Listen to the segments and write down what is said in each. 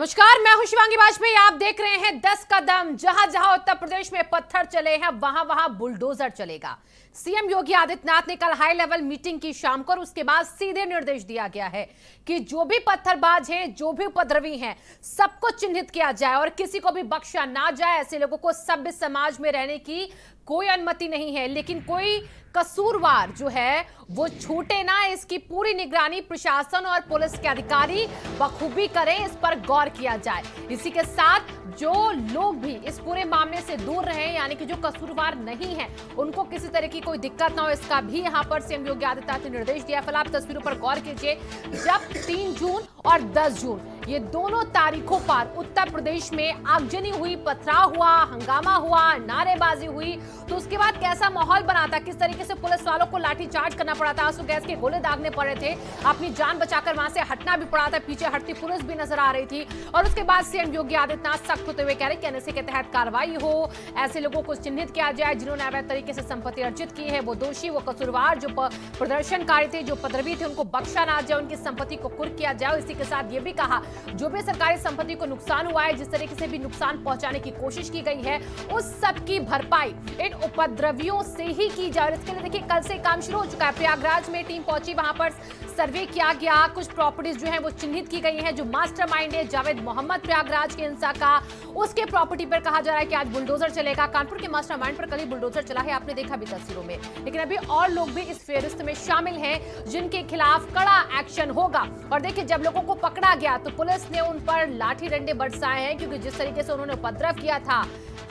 नमस्कार, मैं हूं शिवांगी वाजपेयी। आप देख रहे हैं 10 कदम। जहां जहां उत्तर प्रदेश में पत्थर चले हैं वहां वहां बुलडोजर चलेगा। सीएम योगी आदित्यनाथ ने कल हाई लेवल मीटिंग की शाम को, और उसके बाद सीधे निर्देश दिया गया है कि जो भी पत्थरबाज हैं, जो भी उपद्रवी हैं, सबको चिन्हित किया जाए और किसी को भी बख्शा ना जाए। ऐसे लोगों को सभ्य समाज में रहने की कोई अनुमति नहीं है। लेकिन कोई कसूरवार जो है वो छूटे ना, इसकी पूरी निगरानी प्रशासन और पुलिस के अधिकारी बखूबी करें, इस पर गौर किया जाए। इसी के साथ जो लोग भी इस पूरे मामले से दूर रहे, यानी कि जो कसूरवार नहीं है, उनको किसी तरह की कोई दिक्कत ना हो, इसका भी यहां पर सीएम योगी आदित्यनाथ ने निर्देश दिया। फिलहाल आप तस्वीरों पर गौर कीजिए। जब 3 जून और 10 जून ये दोनों तारीखों पर उत्तर प्रदेश में आगजनी हुई, पथराव हुआ, हंगामा हुआ, नारेबाजी हुई, तो उसके बाद कैसा माहौल बना था, किस तरीके से पुलिस वालों को लाठीचार्ज करना पड़ा था, आंसू गैस के गोले दागने पड़े थे, अपनी जान बचाकर वहां से हटना भी पड़ा था, पीछे हटती पुलिस भी नजर आ रही थी। और उसके बाद सीएम योगी आदित्यनाथ सख्त होते हुए कह रहे कि एनएसए के तहत कार्रवाई हो, ऐसे लोगों को चिन्हित किया जाए जिन्होंने अवैध तरीके से संपत्ति अर्जित की है, वो दोषी, वो कसूरवार, जो प्रदर्शनकारी थे, जो उपद्रवी थे, उनको बख्शा ना जाए, उनकी संपत्ति को कुर्क किया जाए। इसी के साथ ये भी कहा जो भी सरकारी संपत्ति को नुकसान हुआ है, जिस तरीके से भी नुकसान पहुंचाने की कोशिश की गई है, उस सब की भरपाई इन उपद्रवियों से ही की जाए। इसके लिए देखिए कल से काम शुरू हो चुका है। प्रयागराज में टीम पहुंची, वहां पर सर्वे किया गया, कुछ प्रॉपर्टीज जो है वो चिन्हित की गई है। जो मास्टरमाइंड है जावेद मोहम्मद प्रयागराज के हिंसा का, उसके प्रॉपर्टी पर कहा जा रहा है कि आज बुलडोजर चलेगा। कानपुर के मास्टरमाइंड पर कल ही बुलडोजर चला है, आपने देखा भी तस्वीरों में। लेकिन अभी और लोग भी इस फेहरिस्त में शामिल हैं जिनके खिलाफ कड़ा एक्शन होगा। और देखिए जब लोगों को पकड़ा गया तो पुलिस ने उन पर लाठी डंडे बरसाए हैं, क्योंकि जिस तरीके से उन्होंने उपद्रव किया था,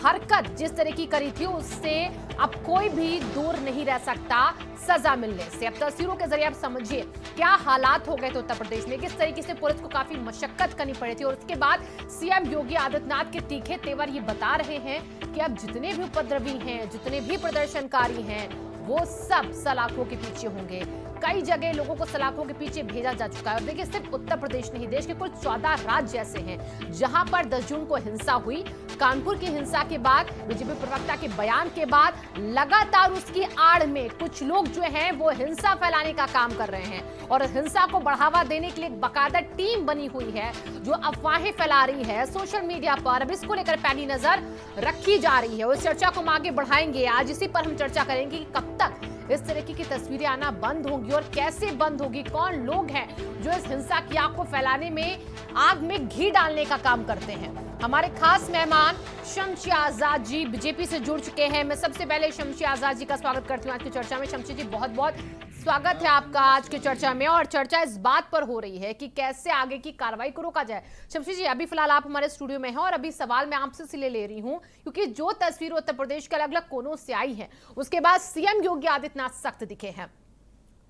हरकत जिस तरह की करी थी, उससे अब कोई भी दूर नहीं रह सकता सजा मिलने से। अब तस्वीरों के जरिए आप समझिए क्या हालात हो गए थे उत्तर प्रदेश में, किस तरीके से पुलिस को काफी मशक्कत करनी पड़ी थी। और उसके बाद सीएम योगी आदित्यनाथ के तीखे तेवर ये बता रहे हैं कि अब जितने भी उपद्रवी हैं, जितने भी प्रदर्शनकारी हैं, वो सब सलाखों के पीछे होंगे। कई जगह लोगों को सलाखों के पीछे भेजा जा चुका है। और देखिए सिर्फ उत्तर प्रदेश नहीं, देश के कुल 14 राज्य ऐसे हैं जहां पर 10 जून को हिंसा हुई। कानपुर की हिंसा के बाद, बीजेपी प्रवक्ता के बयान के बाद, लगातार उसकी आड़ में कुछ लोग जो हैं वो हिंसा फैलाने का काम कर रहे हैं और हिंसा को बढ़ावा देने के लिए एक बाकायदा टीम बनी हुई है जो अफवाहें फैला रही है सोशल मीडिया पर। अब इसको लेकर पैनी नजर रखी जा रही है। उस चर्चा को हम आगे बढ़ाएंगे। आज इसी पर हम चर्चा करेंगे कि कब तक इस तरीके की तस्वीरें आना बंद होंगी और कैसे बंद होगी, कौन लोग हैं जो इस हिंसा की आग को फैलाने में, आग में घी डालने का काम करते हैं। हमारे खास मेहमान शमशी आजाद जी बीजेपी से जुड़ चुके हैं। मैं सबसे पहले शमशी आजाद जी का स्वागत करती हूँ आज की चर्चा में। शमशी जी बहुत बहुत स्वागत है आपका आज की चर्चा में। और चर्चा इस बात पर हो रही है कि कैसे आगे की कार्रवाई को रोका जाए। शमशी जी अभी फिलहाल आप हमारे स्टूडियो में हैं और अभी सवाल मैं आपसे इसलिए ले रही हूं क्योंकि जो तस्वीर उत्तर प्रदेश के अलग अलग कोनों से आई है, उसके बाद सीएम योगी आदित्यनाथ सख्त दिखे हैं।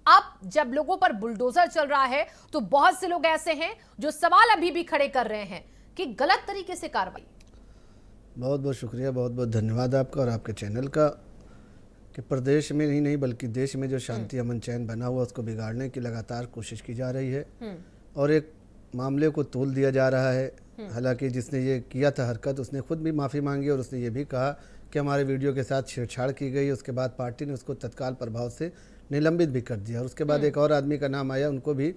अब जब लोगों पर बुलडोजर चल रहा है तो बहुत से लोग ऐसे हैं जो सवाल अभी भी खड़े कर रहे हैं कि गलत तरीके से कार्रवाई। बहुत बहुत शुक्रिया, बहुत बहुत धन्यवाद आपका और आपके चैनल का कि प्रदेश में ही नहीं बल्कि देश में जो शांति अमन चैन बना हुआ उसको बिगाड़ने की लगातार कोशिश की जा रही है और एक मामले को तोल दिया जा रहा है। हालांकि जिसने ये किया था हरकत, उसने खुद भी माफ़ी मांगी और उसने ये भी कहा कि हमारे वीडियो के साथ छेड़छाड़ की गई। उसके बाद पार्टी ने उसको तत्काल प्रभाव से निलंबित भी कर दिया और उसके बाद एक और आदमी का नाम आया, उनको भी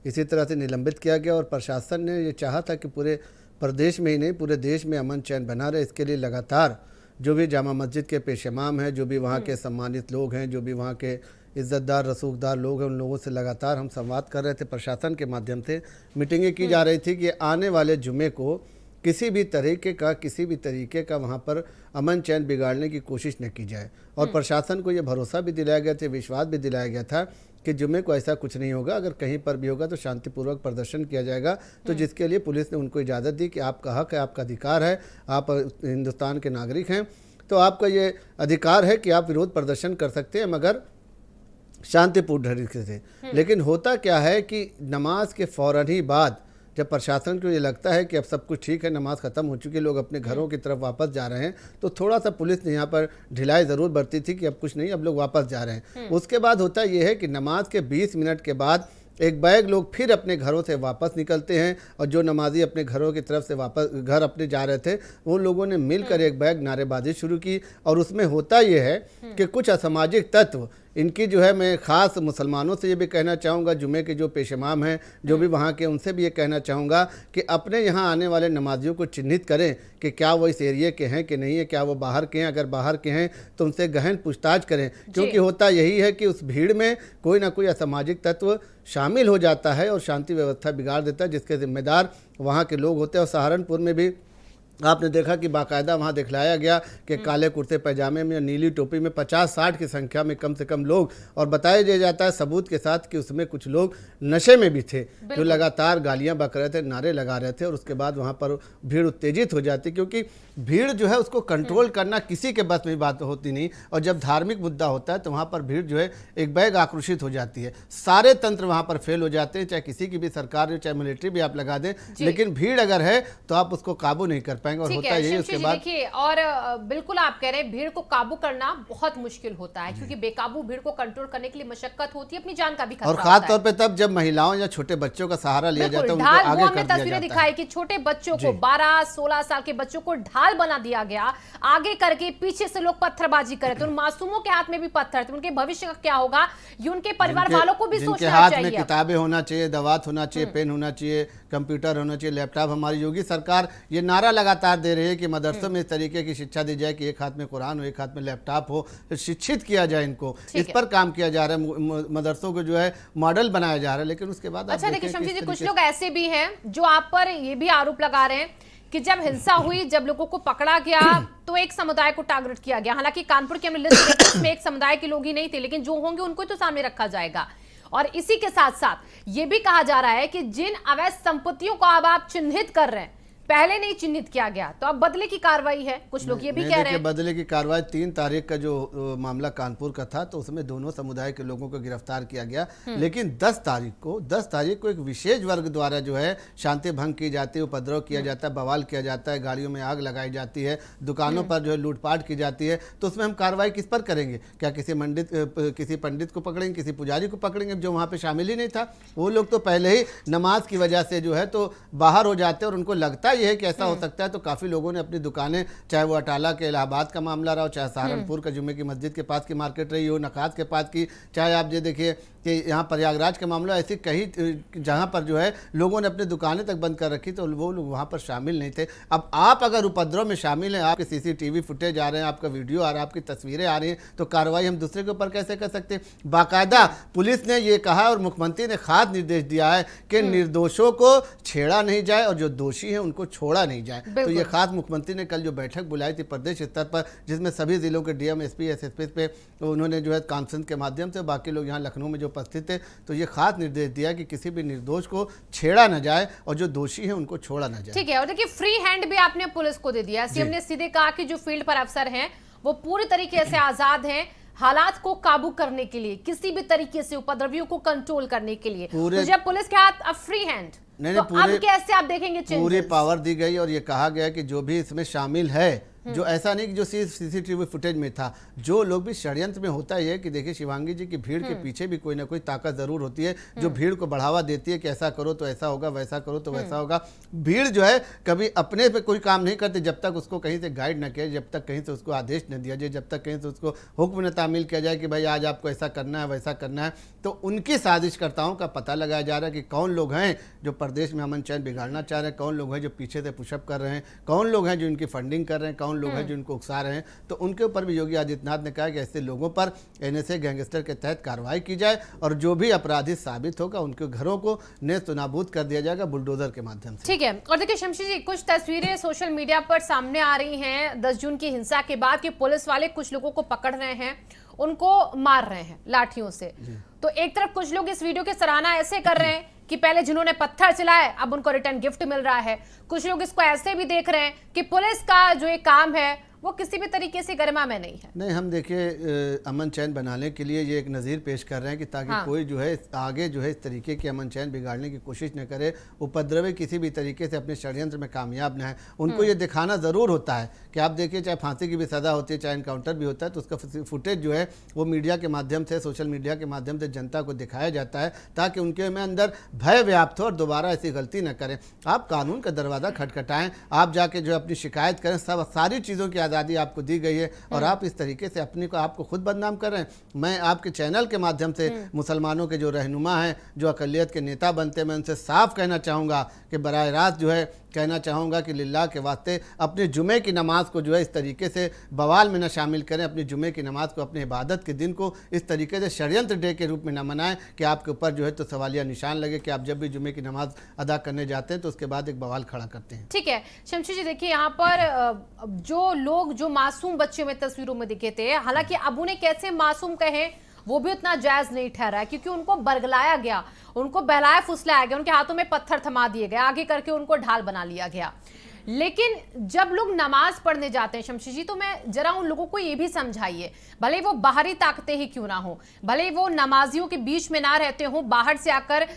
इसी तरह से निलंबित किया गया। और प्रशासन ने ये चाहा था कि पूरे प्रदेश में ही नहीं पूरे देश में अमन चैन बना रहे। इसके लिए लगातार जो भी जामा मस्जिद के पेश इमाम हैं, जो भी वहाँ के सम्मानित लोग हैं, जो भी वहाँ के इज़्ज़तदार रसूखदार लोग हैं, उन लोगों से लगातार हम संवाद कर रहे थे। प्रशासन के माध्यम से मीटिंगें की जा रही थी कि आने वाले जुमे को किसी भी तरीके का वहाँ पर अमन चैन बिगाड़ने की कोशिश न की जाए। और प्रशासन को ये भरोसा भी दिलाया गया था, विश्वास भी दिलाया गया था कि जुमे को ऐसा कुछ नहीं होगा। अगर कहीं पर भी होगा तो शांतिपूर्वक प्रदर्शन किया जाएगा। तो जिसके लिए पुलिस ने उनको इजाज़त दी कि आपका हक है, आपका अधिकार है, आप हिंदुस्तान के नागरिक हैं, तो आपका ये अधिकार है कि आप विरोध प्रदर्शन कर सकते हैं मगर शांतिपूर्ण तरीके से। लेकिन होता क्या है कि नमाज के फ़ौरन ही बाद जब प्रशासन को ये लगता है कि अब सब कुछ ठीक है, नमाज ख़त्म हो चुकी है, लोग अपने घरों की तरफ वापस जा रहे हैं, तो थोड़ा सा पुलिस ने यहाँ पर ढिलाई ज़रूर बरती थी कि अब कुछ नहीं, अब लोग वापस जा रहे हैं। उसके बाद होता यह है कि नमाज के 20 मिनट के बाद एक बैग लोग फिर अपने घरों से वापस निकलते हैं और जो नमाजी अपने घरों की तरफ से वापस घर अपने जा रहे थे, उन लोगों ने मिलकर एक बैग नारेबाजी शुरू की। और उसमें होता यह है कि कुछ असामाजिक तत्व इनकी जो है मैं ख़ास मुसलमानों से ये भी कहना चाहूँगा, जुमे के जो पेश इमाम हैं जो भी वहाँ के, उनसे भी ये कहना चाहूँगा कि अपने यहाँ आने वाले नमाजियों को चिन्हित करें कि क्या वो इस एरिया के हैं कि नहीं है, क्या वो बाहर के हैं। अगर बाहर के हैं तो उनसे गहन पूछताछ करें, क्योंकि होता यही है कि उस भीड़ में कोई ना कोई असामाजिक तत्व शामिल हो जाता है और शांति व्यवस्था बिगाड़ देता है, जिसके जिम्मेदार वहाँ के लोग होते हैं। और सहारनपुर में भी आपने देखा कि बाकायदा वहाँ दिखलाया गया कि काले कुर्ते पैजामे में, नीली टोपी में 50-60 की संख्या में कम से कम लोग, और बताया दिया जाता है सबूत के साथ कि उसमें कुछ लोग नशे में भी थे, जो लगातार गालियां बक रहे थे, नारे लगा रहे थे। और उसके बाद वहाँ पर भीड़ उत्तेजित हो जाती, क्योंकि भीड़ जो है उसको कंट्रोल करना किसी के बस में बात होती नहीं। और जब धार्मिक मुद्दा होता है तो वहाँ पर भीड़ जो है एक बैग आक्रोशित हो जाती है, सारे तंत्र वहाँ पर फेल हो जाते हैं, चाहे किसी की भी सरकार हो, चाहे मिलिट्री भी आप लगा दें, लेकिन भीड़ अगर है तो आप उसको काबू नहीं कर पाएंगे। और होता यही उसके बाद देखिए, और बिल्कुल आप कह रहे हैं भीड़ को काबू करना बहुत मुश्किल होता है, क्योंकि बेकाबू भीड़ को कंट्रोल करने के लिए मशक्कत होती है, अपनी जान का भी खतरा और खास तौर पे तब जब महिलाओं या छोटे बच्चों का सहारा लिया जाता है, उनको आगे कर दिया तस्वीरें दिखाई कि छोटे बच्चों को, 12-16 साल के बच्चों को ढाल बना दिया गया, आगे करके पीछे से लोग पत्थरबाजी करे थे, उन मासूमों के हाथ में भी पत्थर थे। उनके भविष्य का क्या होगा ये उनके परिवार वालों को भी सोचना हाथ चाहिए। में किताबें होना चाहिए, दवात होना चाहिए, पेन होना चाहिए, कंप्यूटर होना चाहिए, लैपटॉप। हमारी योगी सरकार ये नारा लगातार दे रही है कि मदरसों में इस तरीके की शिक्षा दी जाए कि एक हाथ में कुरान हो, एक हाथ में लैपटॉप हो, तो शिक्षित किया जाए इनको। इस पर काम किया जा रहा है, मदरसों को जो है मॉडल बनाया जा रहा है। लेकिन उसके बाद अच्छा देखिए शमशी जी, कुछ लोग ऐसे भी हैं जो आप पर ये भी आरोप लगा रहे हैं कि जब हिंसा हुई, जब लोगों को पकड़ा गया तो एक समुदाय को टारगेट किया गया। हालांकि कानपुर की हमने लिस्ट देखी, उसमें एक समुदाय के लोग ही नहीं थे, लेकिन जो होंगे उनको तो सामने रखा जाएगा। और इसी के साथ साथ ये भी कहा जा रहा है कि जिन अवैध संपत्तियों को अब आप चिन्हित कर रहे हैं, पहले नहीं चिन्हित किया गया, तो अब बदले की कार्रवाई है, कुछ लोग ये भी कह रहे हैं। बदले की कार्रवाई 3 तारीख का जो मामला कानपुर का था, तो उसमें दोनों समुदाय के लोगों को गिरफ्तार किया गया। लेकिन 10 तारीख को एक विशेष वर्ग द्वारा जो है शांति भंग की जाती है, उपद्रव किया जाता है, बवाल किया जाता है, गाड़ियों में आग लगाई जाती है, दुकानों पर जो है लूटपाट की जाती है। तो उसमें हम कार्रवाई किस पर करेंगे? क्या किसी पंडित को पकड़ेंगे, किसी पुजारी को पकड़ेंगे जो वहाँ पे शामिल ही नहीं था? वो लोग तो पहले ही नमाज की वजह से जो है तो बाहर हो जाते हैं, और उनको लगता ये है कि ऐसा हो सकता है। तो काफी लोगों ने अपनी दुकानें, चाहे वो अटाला के इलाहाबाद का मामला रहा हो, चाहे सहारनपुर का जुम्मे की मस्जिद के पास की मार्केट रही हो, नकाज के पास की, चाहे आप ये देखिए कि यहाँ प्रयागराज का मामला, ऐसी कहीं जहाँ पर जो है लोगों ने अपनी दुकानें तक बंद कर रखी, तो वो लोग वहाँ पर शामिल नहीं थे। अब आप अगर उपद्रव में शामिल हैं, आपके CCTV फुटेज आ रहे हैं, आपका वीडियो आ रहा है, आपकी तस्वीरें आ रही हैं, तो कार्रवाई हम दूसरे के ऊपर कैसे कर सकते हैं? बाकायदा पुलिस ने ये कहा और मुख्यमंत्री ने खास निर्देश दिया है कि निर्दोषों को छेड़ा नहीं जाए और जो दोषी हैं उनको छोड़ा नहीं जाए। तो ये खास मुख्यमंत्री ने कल जो बैठक बुलाई थी प्रदेश स्तर पर, जिसमें सभी जिलों के DM, SP, SSP पे उन्होंने जो है कॉन्फ्रेंस के माध्यम से, बाकी लोग यहाँ लखनऊ में जो उपस्थित थे, तो ये खास निर्देश दिया कि किसी भी निर्दोष को छेड़ा न जाए और जो दोषी है उनको छोड़ा न जाए। ठीक है, और देखिए फ्री हैंड भी आपने पुलिस को दे दिया। CM ने सीधे कहा कि जो फील्ड पर अफसर हैं वो पूरी तरीके से आजाद हैं हालात को काबू करने के लिए, किसी भी तरीके से उपद्रवियों को कंट्रोल करने के लिए। तो जब पुलिस के हाथ अब फ्री हैंड, तो अब कैसे आप देखेंगे चेंजेस? पूरी पावर दी गई और ये कहा गया कि जो भी इसमें शामिल है, जो ऐसा नहीं कि जो CCTV फुटेज में था, जो लोग भी षड्यंत्र में, होता है कि देखिए शिवांगी जी की भीड़ के पीछे भी कोई ना कोई ताकत जरूर होती है जो भीड़ को बढ़ावा देती है कि ऐसा करो तो ऐसा होगा, वैसा करो तो वैसा होगा। भीड़ जो है कभी अपने पे कोई काम नहीं करती जब तक उसको कहीं से गाइड न किया, जब तक कहीं से उसको आदेश न दिया जाए, जब तक कहीं से उसको हुक्म न तामील किया जाए कि भाई आज आपको ऐसा करना है, वैसा करना है। तो उनकी साजिशकर्ताओं का पता लगाया जा रहा है कि कौन लोग हैं जो प्रदेश में अमन चैन बिगाड़ना चाह रहे हैं, कौन लोग हैं जो पीछे से पुशअप कर रहे हैं, कौन लोग हैं जो इनकी फंडिंग कर रहे हैं, कौन लोग हैं जो इनको उकसा रहे हैं। तो उनके ऊपर भी योगी आदित्यनाथ ने कहा कि ऐसे लोगों पर NSA गैंगस्टर के तहत कार्रवाई की जाए और जो भी अपराधी साबित होगा उनके घरों को नेस्त नाबूद कर दिया जाएगा बुलडोजर के माध्यम से। ठीक है, और देखिए शमशी जी, कुछ तस्वीरें सोशल मीडिया पर सामने आ रही हैं 10 जून की हिंसा के बाद कि पुलिस वाले कुछ लोगों को पकड़ रहे हैं, उनको मार रहे हैं लाठियों से। तो एक तरफ कुछ लोग इस वीडियो की सराहना ऐसे कर रहे हैं कि पहले जिन्होंने पत्थर चलाए अब उनको रिटर्न गिफ्ट मिल रहा है। कुछ लोग इसको ऐसे भी देख रहे हैं कि पुलिस का जो ये काम है वो किसी भी तरीके से गरिमा में नहीं है। नहीं, हम देखिए अमन चैन बनाने के लिए ये एक नज़ीर पेश कर रहे हैं कि ताकि कोई जो है आगे जो है इस तरीके की अमन चैन बिगाड़ने की कोशिश न करे, उपद्रवी किसी भी तरीके से अपने षड्यंत्र में कामयाब न है। उनको ये दिखाना ज़रूर होता है कि आप देखिए चाहे फांसी की भी सज़ा होती है, चाहे इनकाउंटर भी होता है, तो उसका फुटेज जो है वो मीडिया के माध्यम से, सोशल मीडिया के माध्यम से जनता को दिखाया जाता है ताकि उनके में अंदर भय व्याप्त हो और दोबारा ऐसी गलती न करें। आप कानून का दरवाज़ा खटखटाएँ, आप जाके जो अपनी शिकायत करें, सब सारी चीज़ों की आज़ादी आपको दी गई है और आप इस तरीके से अपने को आपको खुद बदनाम कर रहे हैं। मैं आपके चैनल के माध्यम से मुसलमानों के जो रहनुमा हैं, जो अक़लियत के नेता बनते हैं, मैं उनसे साफ कहना चाहूँगा कि बराह रास्त जो है कहना चाहूँगा कि लिल्लाह के वास्ते अपने जुमे की नमाज को जो है इस तरीके से बवाल में न शामिल करें। अपनी जुमे की नमाज को, अपने इबादत के दिन को इस तरीके से षड्यंत्र डे के रूप में न मनाएं कि आपके ऊपर जो है तो सवालिया निशान लगे कि आप जब भी जुमे की नमाज अदा करने जाते हैं तो उसके बाद एक बवाल खड़ा करते हैं। ठीक है शमशेर जी, देखिए यहाँ पर जो लोग जो मासूम बच्चे में तस्वीरों में दिखे थे, हालांकि अब उन्हें कैसे मासूम कहें वो भी उतना जायज नहीं ठहरा है, क्योंकि उनको बरगलाया गया, उनको बहलाया फुसलाया गया, उनके हाथों में पत्थर थमा दिए गए, आगे करके उनको ढाल बना लिया गया। लेकिन जब लोग नमाज पढ़ने जाते हैं शमशेर जी, तो मैं जरा उन लोगों को ये भी समझाइए, भले वो बाहरी ताकतें ही क्यों ना हो, भले वो नमाजियों के बीच में ना रहते हो, बाहर से आकर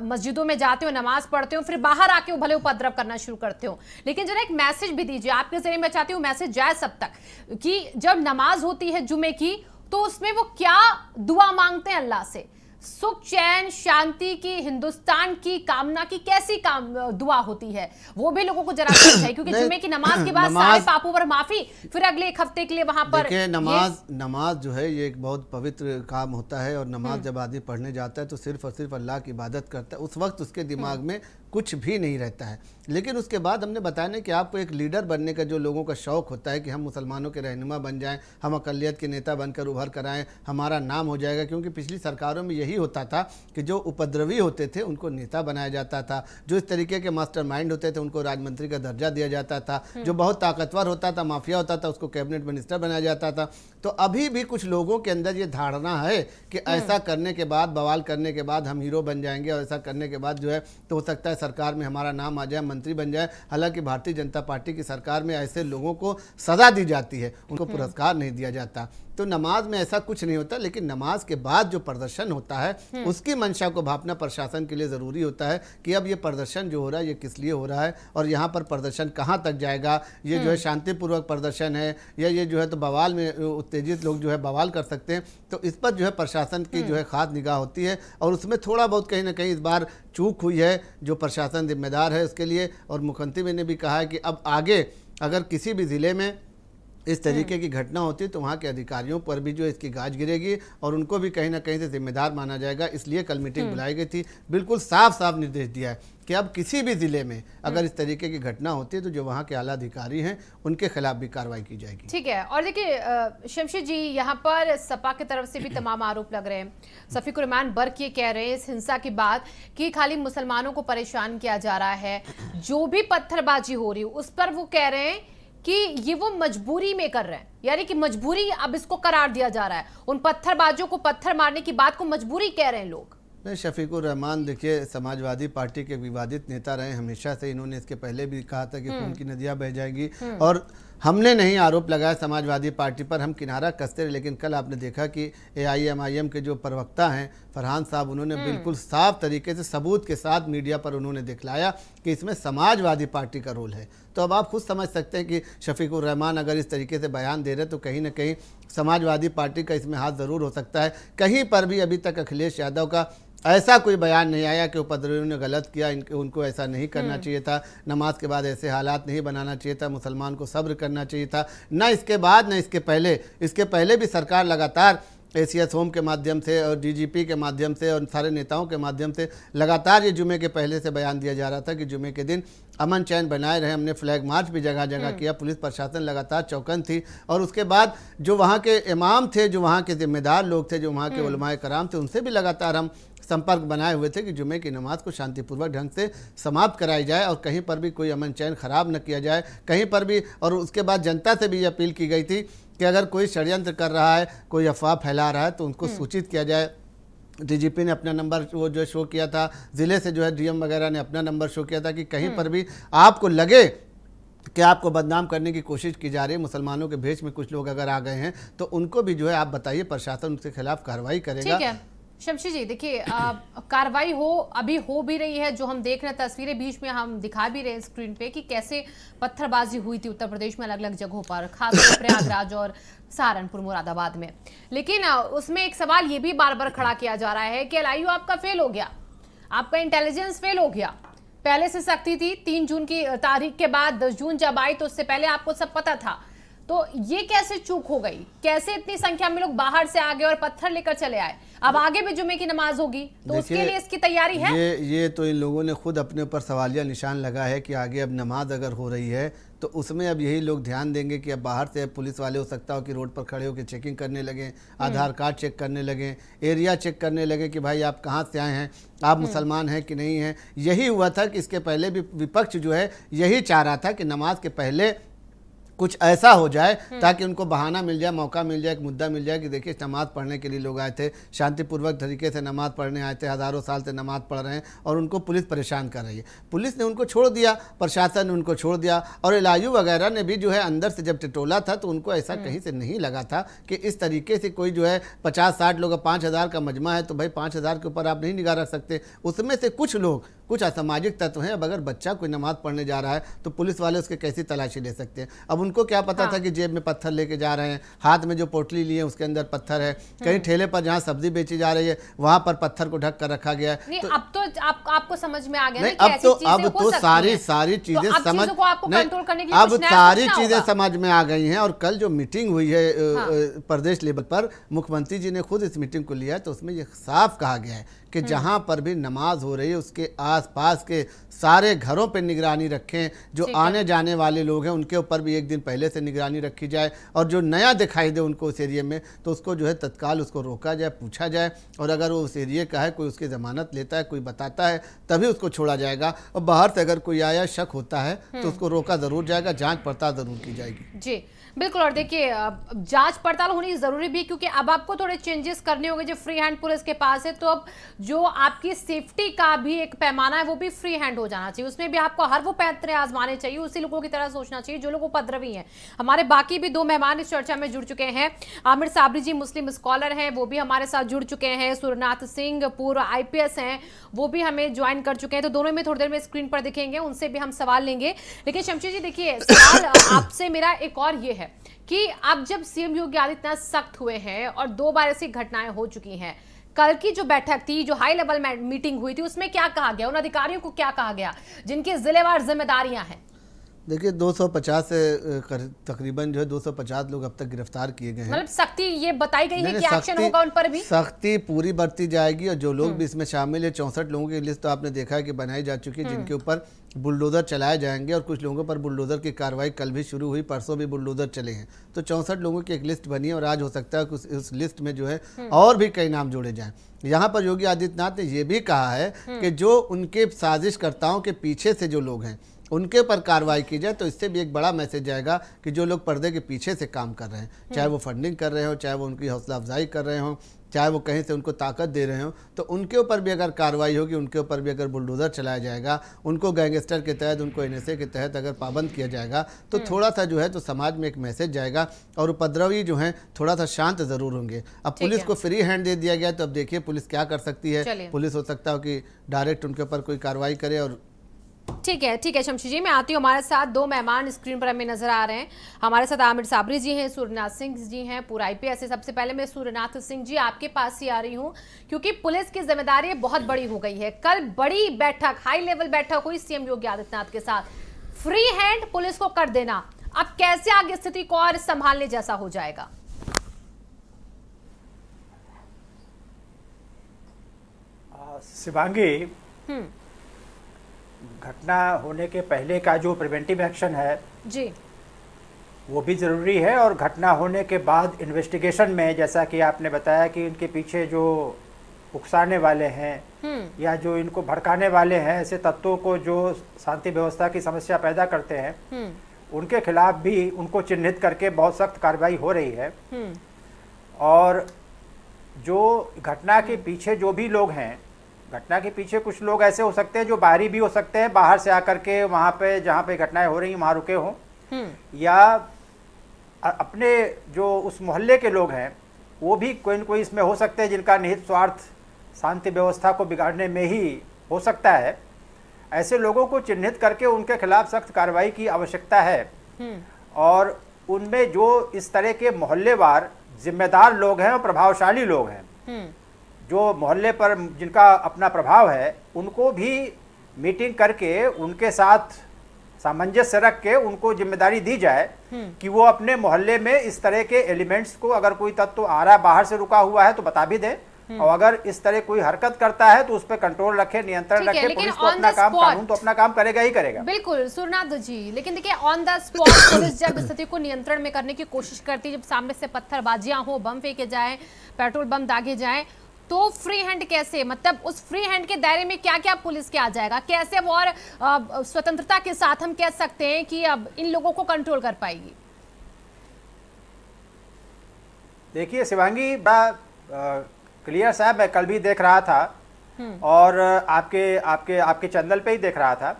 मस्जिदों में जाते हो, नमाज पढ़ते हो, फिर बाहर आके वो भले उपद्रव करना शुरू करते हो, लेकिन जरा एक मैसेज भी दीजिए। आपके जरिए मैं चाहती हूँ मैसेज जाए सब तक कि जब नमाज होती है जुमे की, तो उसमें वो क्या दुआ मांगते हैं अल्लाह से, सुख चैन शांति की, हिंदुस्तान की कामना की कैसी दुआ होती है, वो भी लोगों को जरा समझाइए, क्योंकि जुमे की नमाज के बाद सारे पापों पर माफी, फिर अगले एक हफ्ते के लिए वहां पर देखिए नमाज जो है ये एक बहुत पवित्र काम होता है और नमाज जब आदमी पढ़ने जाता है तो सिर्फ और सिर्फ अल्लाह की इबादत करता है। उस वक्त उसके दिमाग में कुछ भी नहीं रहता है। लेकिन उसके बाद हमने बताया ना कि आपको एक लीडर बनने का जो लोगों का शौक़ होता है कि हम मुसलमानों के रहनुमा बन जाएं, हम अक़लियत के नेता बनकर उभर कर आएँ, हमारा नाम हो जाएगा। क्योंकि पिछली सरकारों में यही होता था कि जो उपद्रवी होते थे उनको नेता बनाया जाता था, जो इस तरीके के मास्टरमाइंड होते थे उनको राजमंत्री का दर्जा दिया जाता था, जो बहुत ताकतवर होता था, माफिया होता था, उसको कैबिनेट मिनिस्टर बनाया जाता था। तो अभी भी कुछ लोगों के अंदर ये धारणा है कि ऐसा करने के बाद, बवाल करने के बाद हम हीरो बन जाएंगे और ऐसा करने के बाद जो है तो हो सकता है सरकार में हमारा नाम आ जाए, मंत्री बन जाए। हालांकि भारतीय जनता पार्टी की सरकार में ऐसे लोगों को सजा दी जाती है, उनको पुरस्कार नहीं दिया जाता। तो नमाज में ऐसा कुछ नहीं होता, लेकिन नमाज के बाद जो प्रदर्शन होता है उसकी मंशा को भापना प्रशासन के लिए ज़रूरी होता है कि अब ये प्रदर्शन जो हो रहा है ये किस लिए हो रहा है और यहाँ पर प्रदर्शन कहाँ तक जाएगा। ये जो है शांतिपूर्वक प्रदर्शन है या ये जो है तो बवाल में उत्तेजित लोग जो है बवाल कर सकते हैं। तो इस पर जो है प्रशासन की जो है खास निगाह होती है और उसमें थोड़ा बहुत कहीं ना कहीं इस बार चूक हुई है, जो प्रशासन जिम्मेदार है उसके लिए। और मुख्यमंत्री ने भी कहा है कि अब आगे अगर किसी भी ज़िले में इस तरीके की घटना होती है तो वहाँ के अधिकारियों पर भी जो इसकी गाज गिरेगी और उनको भी कहीं ना कहीं से जिम्मेदार माना जाएगा। इसलिए कल मीटिंग बुलाई गई थी, बिल्कुल साफ साफ निर्देश दिया है कि अब किसी भी ज़िले में अगर इस तरीके की घटना होती है तो जो वहाँ के आला अधिकारी हैं उनके खिलाफ भी कार्रवाई की जाएगी। ठीक है। और देखिए शमशेर जी, यहाँ पर सपा की तरफ से भी तमाम आरोप लग रहे हैं। शफीकुर रहमान बर्क ये कह रहे हैं इस हिंसा के बाद कि खाली मुसलमानों को परेशान किया जा रहा है, जो भी पत्थरबाजी हो रही है उस पर वो कह रहे हैं कि ये वो मजबूरी में कर रहे हैं, यानी कि मजबूरी अब इसको करार दिया जा रहा है। उन पत्थरबाजों को पत्थर मारने की बात को मजबूरी कह रहे हैं लोग। नहीं, शफीकुर रहमान देखिए समाजवादी पार्टी के विवादित नेता रहे हमेशा से। इन्होंने इसके पहले भी कहा था कि खून की नदियां बह जाएगी और हमने नहीं आरोप लगाया समाजवादी पार्टी पर, हम किनारा कसते रहे। लेकिन कल आपने देखा कि AIMIM के जो प्रवक्ता हैं फरहान साहब, उन्होंने बिल्कुल साफ तरीके से सबूत के साथ मीडिया पर उन्होंने दिखलाया कि इसमें समाजवादी पार्टी का रोल है। तो अब आप खुद समझ सकते हैं कि शफीकुर रहमान अगर इस तरीके से बयान दे रहे तो कहीं ना कहीं समाजवादी पार्टी का इसमें हाथ ज़रूर हो सकता है। कहीं पर भी अभी तक अखिलेश यादव का ऐसा कोई बयान नहीं आया कि उपद्रवियों ने गलत किया, उनको ऐसा नहीं करना चाहिए था, नमाज के बाद ऐसे हालात नहीं बनाना चाहिए था, मुसलमान को सब्र करना चाहिए था। ना इसके बाद ना इसके पहले भी सरकार लगातार ACS होम के माध्यम से और DGP के माध्यम से और सारे नेताओं के माध्यम से लगातार ये जुमे के पहले से बयान दिया जा रहा था कि जुमे के दिन अमन चैन बनाए रहे। हमने फ्लैग मार्च भी जगह जगह किया, पुलिस प्रशासन लगातार चौकन थी। और उसके बाद जो वहाँ के इमाम थे, जो वहाँ के जिम्मेदार लोग थे, जो वहाँ के उलमाए कराम थे, उनसे भी लगातार हम संपर्क बनाए हुए थे कि जुमे की नमाज को शांतिपूर्वक ढंग से समाप्त कराई जाए और कहीं पर भी कोई अमन चैन खराब न किया जाए कहीं पर भी। और उसके बाद जनता से भी अपील की गई थी कि अगर कोई षड्यंत्र कर रहा है, कोई अफवाह फैला रहा है तो उनको सूचित किया जाए। DGP ने अपना नंबर वो जो शो किया था, ज़िले से जो है DM वगैरह ने अपना नंबर शो किया था कि कहीं पर भी आपको लगे कि आपको बदनाम करने की कोशिश की जा रही है, मुसलमानों के भेष में कुछ लोग अगर आ गए हैं तो उनको भी जो है आप बताइए, प्रशासन उनके खिलाफ कार्रवाई करेगा। ठीक है शमशेर जी, देखिए कार्रवाई अभी हो भी रही है। जो हम देख रहे हैं तस्वीरें बीच में हम दिखा भी रहे हैं स्क्रीन पे कि कैसे पत्थरबाजी हुई थी उत्तर प्रदेश में अलग अलग जगहों पर, खासकर प्रयागराज और सहारनपुर मुरादाबाद में। लेकिन उसमें एक सवाल ये भी बार बार खड़ा किया जा रहा है कि LIU आपका फेल हो गया, आपका इंटेलिजेंस फेल हो गया। पहले से सख्ती थी, 3 जून की तारीख के बाद 10 जून जब आई तो उससे पहले आपको सब पता था। तो ये कैसे चूक हो गई? कैसे इतनी संख्या में लोग बाहर से आ गए और पत्थर लेकर चले आए? अब आगे भी जुमे की नमाज होगी तो उसके लिए इसकी तैयारी है। ये तो इन लोगों ने खुद अपने ऊपर सवालिया निशान लगा है कि आगे अब नमाज अगर हो रही है तो उसमें अब यही लोग ध्यान देंगे कि अब बाहर से पुलिस वाले हो सकता हो कि रोड पर खड़े होकर चेकिंग करने लगें, आधार कार्ड चेक करने लगें, एरिया चेक करने लगे कि भाई आप कहाँ से आए हैं, आप मुसलमान हैं कि नहीं हैं। यही हुआ था कि इसके पहले भी विपक्ष जो है यही चाह रहा था कि नमाज के पहले कुछ ऐसा हो जाए ताकि उनको बहाना मिल जाए, मौका मिल जाए, एक मुद्दा मिल जाए कि देखिए नमाज पढ़ने के लिए लोग आए थे, शांतिपूर्वक तरीके से नमाज पढ़ने आए थे, हज़ारों साल से नमाज पढ़ रहे हैं और उनको पुलिस परेशान कर रही है। पुलिस ने उनको छोड़ दिया, प्रशासन ने उनको छोड़ दिया और एलआईयू वगैरह ने भी जो है अंदर से जब टिटोला था तो उनको ऐसा कहीं से नहीं लगा था कि इस तरीके से कोई जो है 50-60 लोग, 5000 का मजमा है तो भाई 5000 के ऊपर आप नहीं निगाह रख सकते। उसमें से कुछ लोग, कुछ असामाजिक तत्व हैं। अब अगर बच्चा कोई नमाज पढ़ने जा रहा है तो पुलिस वाले उसके कैसी तलाशी ले सकते हैं? अब उनको क्या पता था कि जेब में पत्थर लेके जा रहे हैं, हाथ में जो पोटली लिए उसके अंदर पत्थर है, कहीं ठेले पर जहाँ सब्जी बेची जा रही है वहां पर पत्थर को ढक कर रखा गया है। तो अब तो आपको समझ में आ गया नहीं, अब तो सारी चीजें समझ नहीं, अब सारी चीजें समझ में आ गई हैं। और कल जो मीटिंग हुई है प्रदेश लेवल पर, मुख्यमंत्री जी ने खुद इस मीटिंग को लिया है तो उसमें ये साफ कहा गया है कि जहां पर भी नमाज हो रही है उसके आसपास के सारे घरों पे निगरानी रखें। जो आने जाने वाले लोग हैं उनके ऊपर भी एक दिन पहले से निगरानी रखी जाए और जो नया दिखाई दे उनको उस एरिया में तो उसको जो है तत्काल उसको रोका जाए, पूछा जाए और अगर वो उस एरिया का है, कोई उसकी ज़मानत लेता है, कोई बताता है तभी उसको छोड़ा जाएगा। और बाहर से अगर कोई आया, शक होता है तो उसको रोका ज़रूर जाएगा, जाँच पड़ताल ज़रूर की जाएगी। जी बिल्कुल। और देखिए जांच पड़ताल होनी जरूरी भी, क्योंकि अब आपको थोड़े चेंजेस करने होंगे जो फ्री हैंड पुलिस के पास है। तो अब जो आपकी सेफ्टी का भी एक पैमाना है वो भी फ्री हैंड हो जाना चाहिए, उसमें भी आपको हर वो पैंतरे आजमाने चाहिए, उसी लोगों की तरह सोचना चाहिए जो लोग उपद्रवी हैं। हमारे बाकी भी दो मेहमान इस चर्चा में जुड़ चुके हैं। आमिर साबरी जी मुस्लिम स्कॉलर हैं, वो भी हमारे साथ जुड़ चुके हैं। सूर्यनाथ सिंह पूर्व IPS हैं, वो भी हमें ज्वाइन कर चुके हैं। तो दोनों में थोड़ी देर में स्क्रीन पर दिखेंगे, उनसे भी हम सवाल लेंगे। लेकिन शमशेर जी देखिए, सवाल आपसे मेरा एक और ये है कि अब जब CM योगी आदित्यनाथ सख्त हुए हैं और 2 बार ऐसी घटनाएं हो चुकी हैं, कल की जो बैठक थी, जो हाई लेवल मीटिंग हुई थी, उसमें क्या कहा गया, उन अधिकारियों को क्या कहा गया जिनकी जिलेवार जिम्मेदारियां हैं? देखिए 250 से तकरीबन जो है 250 लोग अब तक गिरफ्तार किए गए हैं। मतलब सख्ती ये बताई गई है कि एक्शन होगा उन पर भी, सख्ती पूरी बरती जाएगी। और जो लोग भी इसमें शामिल है, 64 लोगों की लिस्ट तो आपने देखा है कि बनाई जा चुकी है जिनके ऊपर बुलडोजर चलाए जाएंगे और कुछ लोगों पर बुलडोजर की कार्रवाई कल भी शुरू हुई, परसों भी बुलडोजर चले हैं। तो 64 लोगों की एक लिस्ट बनी है और आज हो सकता है कि उस लिस्ट में जो है और भी कई नाम जोड़े जाएं। यहाँ पर योगी आदित्यनाथ ने यह भी कहा है कि जो उनके साजिशकर्ताओं के पीछे से जो लोग हैं उनके पर कार्रवाई की जाए। तो इससे भी एक बड़ा मैसेज जाएगा कि जो लोग पर्दे के पीछे से काम कर रहे हैं, चाहे वो फंडिंग कर रहे हो, चाहे वो उनकी हौसला अफजाई कर रहे हो, चाहे वो कहीं से उनको ताकत दे रहे हो, तो उनके ऊपर भी अगर कार्रवाई होगी, उनके ऊपर भी अगर बुलडोजर चलाया जाएगा, उनको गैंगस्टर के तहत, उनको NSA के तहत अगर पाबंद किया जाएगा तो थोड़ा सा जो है तो समाज में एक मैसेज जाएगा और उपद्रवी जो है थोड़ा सा शांत जरूर होंगे। अब पुलिस को फ्री हैंड दे दिया गया तो अब देखिए पुलिस क्या कर सकती है। पुलिस हो सकता हो कि डायरेक्ट उनके ऊपर कोई कार्रवाई करे। और ठीक है शमशेर जी, मैं आती हूँ। हमारे साथ दो मेहमान स्क्रीन पर हमें नजर आ रहे हैं। हमारे साथ आमिर साबरी जी हैं, सूर्यनाथ सिंह जी हैं, पूरा IPS है। सबसे पहले मैं सूर्यनाथ सिंह जी आपके पास ही आ रही हूँ, क्योंकि पुलिस की जिम्मेदारी बहुत बड़ी हो गई है। कल बड़ी बैठक, हाई लेवल बैठक हुई CM योगी आदित्यनाथ के साथ, फ्री हैंड पुलिस को कर देना, अब कैसे आगे स्थिति को और संभालने जैसा हो जाएगा? शिवांगी, घटना होने के पहले का जो प्रिवेंटिव एक्शन है जी, वो भी ज़रूरी है। और घटना होने के बाद इन्वेस्टिगेशन में, जैसा कि आपने बताया कि इनके पीछे जो उकसाने वाले हैं या जो इनको भड़काने वाले हैं, ऐसे तत्वों को जो शांति व्यवस्था की समस्या पैदा करते हैं, उनके खिलाफ भी उनको चिन्हित करके बहुत सख्त कार्रवाई हो रही है। और जो घटना के पीछे जो भी लोग हैं, घटना के पीछे कुछ लोग ऐसे हो सकते हैं जो बाहरी भी हो सकते हैं, बाहर से आकर के वहाँ पे जहाँ पे घटनाएं हो रही हैं वहाँ रुके हों, या अपने जो उस मोहल्ले के लोग हैं वो भी कोई न कोई इसमें हो सकते हैं जिनका निहित स्वार्थ शांति व्यवस्था को बिगाड़ने में ही हो सकता है। ऐसे लोगों को चिन्हित करके उनके खिलाफ सख्त कार्रवाई की आवश्यकता है। और उनमें जो इस तरह के मोहल्लेवार जिम्मेदार लोग हैं और प्रभावशाली लोग हैं, जो मोहल्ले पर जिनका अपना प्रभाव है, उनको भी मीटिंग करके उनके साथ सामंजस्य रख के उनको जिम्मेदारी दी जाए कि वो अपने मोहल्ले में इस तरह के एलिमेंट्स को, अगर कोई तत्व आ रहा है बाहर से रुका हुआ है तो बता भी दे, और अगर इस तरह कोई हरकत करता है तो उस पर कंट्रोल रखे, नियंत्रण रखे। पुलिस तो अपना काम, कानून तो अपना काम करेगा ही करेगा। बिल्कुल सुरनाथ जी, लेकिन देखिए ऑन द स्पॉट पुलिस जब स्थिति को नियंत्रण में करने की कोशिश करती है, जब सामने से पत्थरबाजियां हो, बम फेंके जाए, पेट्रोल बम दागे जाए, तो फ्री हैंड कैसे, मतलब उस फ्री हैंड के दायरे में क्या क्या पुलिस के आ जाएगा, कैसे अब और स्वतंत्रता के साथ हम कह सकते हैं कि अब इन लोगों को कंट्रोल कर पाएगी? देखिए शिवांगी, बड़ा क्लियर साहब, मैं कल भी देख रहा था और आपके चैनल पे ही देख रहा था,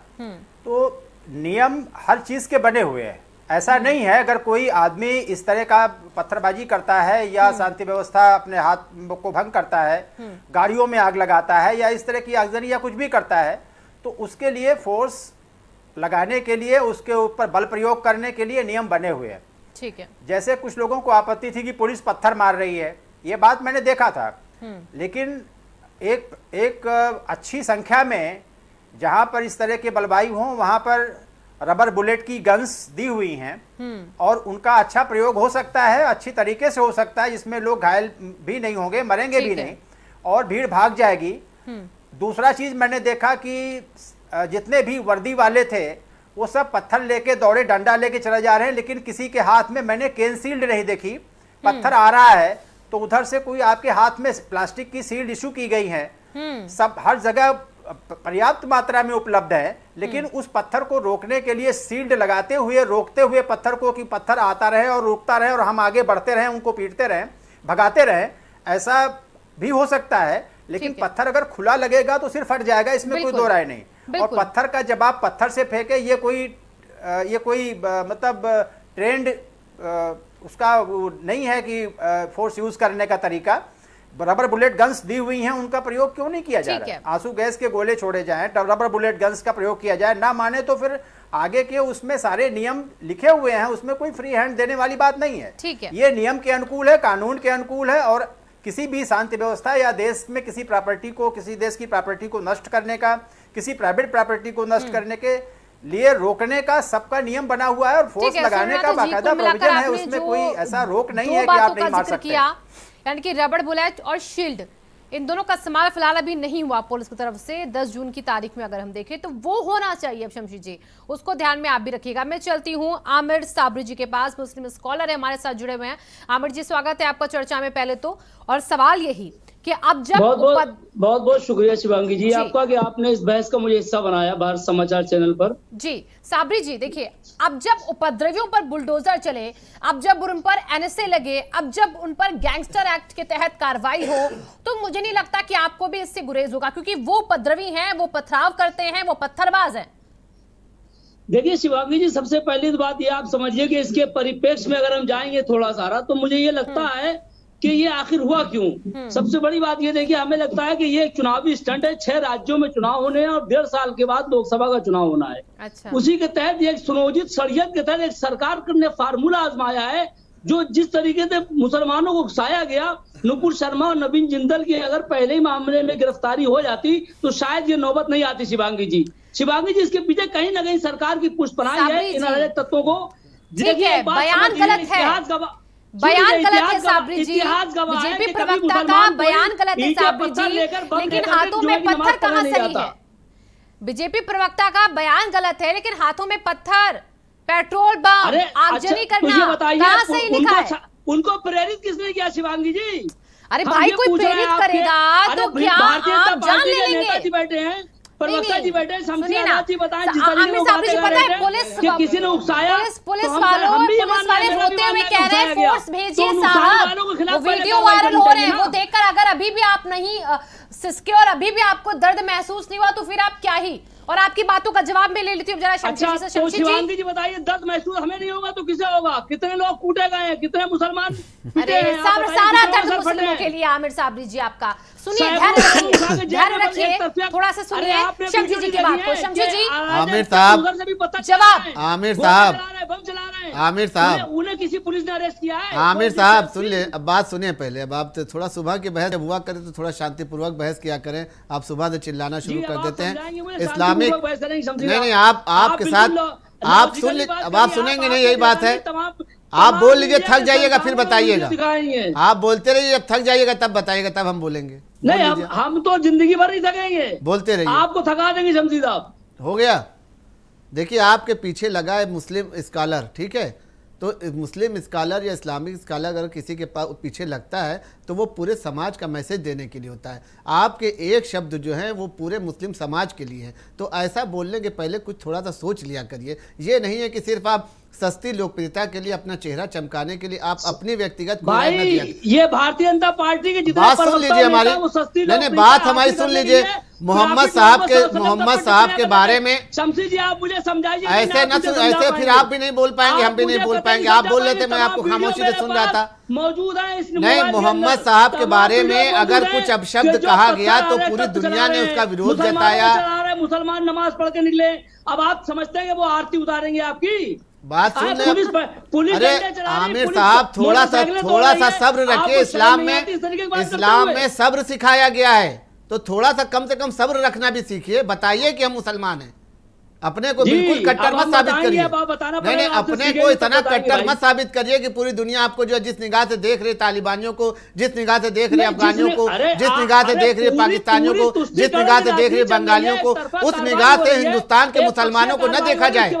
तो नियम हर चीज के बने हुए हैं। ऐसा नहीं है अगर कोई आदमी इस तरह का पत्थरबाजी करता है या शांति व्यवस्था अपने हाथ को भंग करता है, गाड़ियों में आग लगाता है या इस तरह की आगजनी या कुछ भी करता है, तो उसके लिए फोर्स लगाने के लिए, उसके ऊपर बल प्रयोग करने के लिए नियम बने हुए हैं। ठीक है। जैसे कुछ लोगों को आपत्ति थी कि पुलिस पत्थर मार रही है, ये बात मैंने देखा था, लेकिन एक अच्छी संख्या में जहां पर इस तरह के बलवाई हों वहां पर रबर बुलेट की गन्स दी हुई हैं और उनका अच्छा प्रयोग हो सकता है, अच्छी तरीके से हो सकता है, जिसमें लोग घायल भी नहीं होंगे, मरेंगे भी नहीं और भीड़ भाग जाएगी। दूसरा चीज मैंने देखा कि जितने भी वर्दी वाले थे वो सब पत्थर लेके दौड़े, डंडा लेके चले जा रहे हैं, लेकिन किसी के हाथ में मैंने केन शील्ड नहीं देखी। पत्थर आ रहा है तो उधर से कोई आपके हाथ में प्लास्टिक की शील्ड इशू की गई है, सब हर जगह पर्याप्त मात्रा में उपलब्ध है, लेकिन उस पत्थर को रोकने के लिए शील्ड लगाते हुए, रोकते हुए पत्थर को, कि पत्थर आता रहे और रुकता रहे और हम आगे बढ़ते रहें, उनको पीटते रहें, भगाते रहें, ऐसा भी हो सकता है। लेकिन पत्थर अगर खुला लगेगा तो सिर्फ फट जाएगा, इसमें कोई दो राय नहीं। और पत्थर का जब आप पत्थर से फेंके, ये कोई मतलब ट्रेंड उसका नहीं है कि फोर्स यूज करने का तरीका। रबर बुलेट गन्स दी हुई हैं, उनका प्रयोग क्यों नहीं किया जा रहा है? आंसू गैस के गोले छोड़े जाएं, रबर बुलेट गन्स का प्रयोग किया जाए। ना माने तो फिर आगे के उसमें सारे नियम लिखे हुए हैं, उसमें कोई फ्री हैंड देने वाली बात नहीं है। ठीक है। ये नियम के अनुकूल है, कानून के अनुकूल है, और किसी भी शांति व्यवस्था या देश में किसी प्रॉपर्टी को, किसी देश की प्रॉपर्टी को नष्ट करने का, किसी प्राइवेट प्रॉपर्टी को नष्ट करने के लिए रोकने का सबका नियम बना हुआ है और फोर्स लगाने का बाकायदा प्रोविजन है। उसमें कोई ऐसा रोक नहीं है कि आप नहीं मार सकते। यानी कि रबर बुलेट और शील्ड, इन दोनों का इस्तेमाल फिलहाल अभी नहीं हुआ पुलिस की तरफ से। 10 जून की तारीख में अगर हम देखें तो वो होना चाहिए। अब शमशी जी, उसको ध्यान में आप भी रखिएगा। मैं चलती हूँ आमिर साबरी जी के पास, मुस्लिम स्कॉलर है, हमारे साथ जुड़े हुए हैं। आमिर जी, स्वागत है आपका चर्चा में। पहले तो और सवाल यही कि अब जब बहुत शुक्रिया शिवांगी जी आपका कि आपने इस बहस का मुझे हिस्सा बनाया भारत समाचार चैनल पर। जी साबरी जी, देखिए अब जब उपद्रवियों पर बुलडोजर चले, अब जब उन पर एनएसए लगे, अब जब उन पर गैंगस्टर एक्ट के तहत कार्रवाई हो, तो मुझे नहीं लगता कि आपको भी इससे गुरेज होगा, क्योंकि वो उपद्रवी हैं, वो पथराव करते हैं, वो पत्थरबाज हैं। देखिए शिवांगी जी, सबसे पहली बात ये आप समझिए कि इसके परिप्रेक्ष्य में अगर हम जाएंगे थोड़ा सारा, तो मुझे ये लगता है कि ये आखिर हुआ क्यों। सबसे बड़ी बात ये देखिए, हमें लगता है कि ये एक चुनावी स्टंट है। 6 राज्यों में चुनाव होने हैं और 1.5 साल के बाद लोकसभा का चुनाव होना है। अच्छा। उसी के तहत एक सुनियोजित षड्यंत्र के तहत एक सरकार ने फार्मूला आजमाया है, जो जिस तरीके से मुसलमानों को उकसाया गया। नुपुर शर्मा और नवीन जिंदल की अगर पहले ही मामले में गिरफ्तारी हो जाती तो शायद ये नौबत नहीं आती। शिवांगी जी, इसके पीछे कहीं ना कहीं सरकार की पुष्पनाई है इन अलग तत्वों को। देखिए बयान गलत है, बयान गलत है साबरी जी, बीजेपी प्रवक्ता का बयान गलत है साबरी जी, लेकिन हाथों में पत्थर कहां सही है? बीजेपी प्रवक्ता का बयान गलत है, लेकिन हाथों में पत्थर, पेट्रोल बम, आगजनी करना कहां सही लिखा है? उनको प्रेरित किसने किया शिवांगी जी? अरे भाई, कोई प्रेरित करेगा तो क्या आप जान ले लेंगे? बैठे हैं, प्रवक्ता जी बैठे हैं, सुनिए जी बताएं जिस पता है किसी ने उकसाया, पुलिस वाले रोते हुए कह रहे हैं फोर्स भेजिए साहब, वो वीडियो वायरल हो रहे हैं, वो देखकर अगर अभी भी आप नहीं सिसके और अभी भी आपको दर्द महसूस नहीं हुआ तो फिर आप क्या ही। और आपकी बातों का जवाब मैं ले लेती हूँ जरा शमशी जी से। शमशी शिवांगी जी बताइए, दर्द महसूस हमें नहीं होगा तो किसे होगा? कितने लोग कूटे गए हैं, कितने मुसलमान? अरे सारा दर्द मुस्लिमों के लिए। आमिर साबरी जी आपका सुनिए, ध्यान रखिए, थोड़ा सा सुनिए शमशी जी की बात को। शमशी जी, आमिर साहब जवाब। आमिर साहब उन्हें किसी पुलिस ने अरेस्ट किया है? आमिर साहब सुन ले, अब बात सुनिए पहले। अब आप थोड़ा सुबह की बहस जब हुआ करें तो थोड़ा शांतिपूर्वक बहस किया करें। आप सुबह से चिल्लाना शुरू कर देते हैं। इस्लामिक नहीं, आपके साथ आप सुन ली, अब आप सुनेंगे नहीं, यही बात है। आप बोल लीजिए, थक जाइएगा फिर बताइएगा। आप बोलते रहिए, जब थक जाइएगा तब बताइएगा, तब हम बोलेंगे। बोल नहीं, लीजिए। हम तो जिंदगी भर नहीं थकेंगे, बोलते रहिए। आपको थका देंगे शमशी साहब। हो गया। देखिए, आपके पीछे लगा है मुस्लिम स्कॉलर, ठीक है, तो मुस्लिम स्कॉलर या इस्लामिक स्कॉलर अगर किसी के पीछे लगता है तो वो पूरे समाज का मैसेज देने के लिए होता है। आपके एक शब्द जो है वो पूरे मुस्लिम समाज के लिए है। तो ऐसा बोलने के पहले कुछ थोड़ा सा सोच लिया करिए। ये नहीं है कि सिर्फ आप सस्ती लोकप्रियता के लिए, अपना चेहरा चमकाने के लिए आप अपनी व्यक्तिगत भाई, ये भारतीय जनता पार्टी के जितने बात सुन लीजिए हमारी, नहीं बात हमारी सुन लीजिए। मोहम्मद साहब के बारे में शमशी जी आप मुझे समझाइए। ऐसे न सुन, ऐसे फिर आप भी नहीं बोल पाएंगे, हम भी नहीं बोल पाएंगे। आप बोल रहे थे, मैं आपको खामोशी से सुन रहा था। मौजूद है नहीं, मोहम्मद साहब के बारे में अगर कुछ अपशब्द कहा गया तो पूरी दुनिया ने उसका विरोध जताया। मुसलमान नमाज पढ़ के निकले, अब आप समझते हैं कि वो आरती उतारेंगे आपकी? बात सुन ले। पुलिस अरे आमिर साहब, थोड़ा सा सब्र रखिए। इस्लाम में सब्र सिखाया गया है, तो थोड़ा सा कम से कम सब्र रखना भी सीखिए। बताइए कि हम मुसलमान हैं, अपने को बिल्कुल कट्टर मत साबित करिए। नहीं, अपने को इतना कट्टर मत साबित करिए कि पूरी दुनिया आपको जो है जिस निगाह से देख रही, तालिबानियों को जिस निगाह से देख रही, अफगानियों को जिस निगाह से देख रही, पाकिस्तानियों को जिस निगाह से देख रही, बंगालियों को, उस निगाह से हिंदुस्तान के मुसलमानों को न देखा जाए।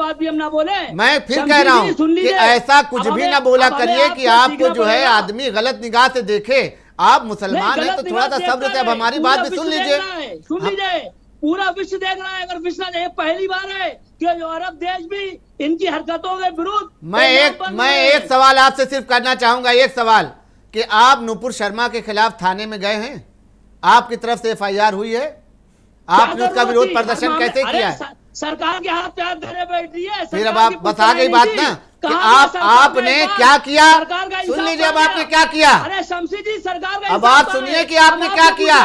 मैं फिर कह रहा हूँ कि ऐसा कुछ भी न बोला करिए कि आपको जो है आदमी गलत निगाह से देखे। आप मुसलमान हैं तो थोड़ा सा सब्र से अब हमारी बात भी सुन लीजिए। पूरा विश्व देख रहा है। अगर विश्व ने पहली बार है कि यूरोप देश भी इनकी हरकतों के विरुद्ध। मैं एक सवाल आपसे सिर्फ करना चाहूंगा, एक सवाल, कि आप नुपुर शर्मा के खिलाफ थाने में गए हैं? आपकी तरफ से FIR हुई है? आपने उसका विरोध प्रदर्शन कैसे किया है? सरकार के हाथ पे हाथ धरे बैठ रही है। फिर अब आप बता गई बात ना कि आपने क्या किया। सुन लीजिए, अब आपने क्या किया। अरे शमशी जी, सरकार का अब आप सुनिए कि आपने क्या किया।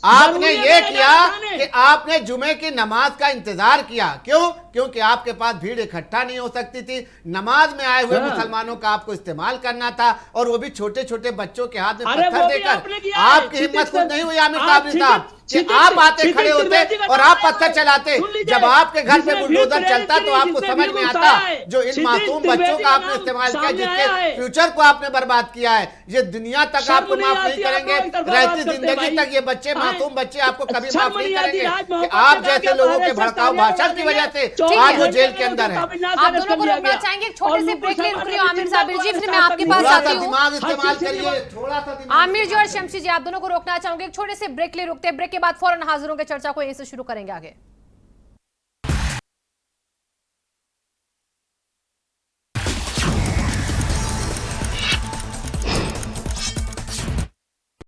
आपने ये किया कि आपने जुमे की नमाज का इंतजार किया। क्यों? क्योंकि आपके पास भीड़ इकट्ठा नहीं हो सकती थी। नमाज में आए हुए मुसलमानों का आपको इस्तेमाल करना था, और वो भी छोटे छोटे बच्चों के हाथ में पत्थर देकर। आपकी हिम्मत खुद नहीं हुई आमिर साहब कि आप आते खड़े होते और आप पत्थर चलाते। जब आपके घर पे बुलडोजर चलता तो आपको समझ में आता जो इन मासूम बच्चों का आपने इस्तेमाल किया, जिसके फ्यूचर को आपने बर्बाद किया है। ये दुनिया तक आपको माफ नहीं करेंगे, रहती जिंदगी तक ये बच्चे, मासूम बच्चे आपको कभी माफ नहीं करेंगे कि आप जैसे लोगों के भड़काऊ भाषण की वजह से आज वो जेल के अंदर है। आप दोनों को रोकना चाहेंगे, एक छोटे से ब्रेक ले रुक रही हूँ आमिर साबिर जी, फिर मैं आपके पास आती हूँ। दिमाग इस्तेमाल करिए, थोड़ा सा। आमिर जी और शमशी जी, आप दोनों को रोकना चाहूंगे, एक छोटे से ब्रेक ले रुकते हैं। ब्रेक के बाद फौरन हाजिर होंगे, चर्चा को यहीं से शुरू करेंगे आगे।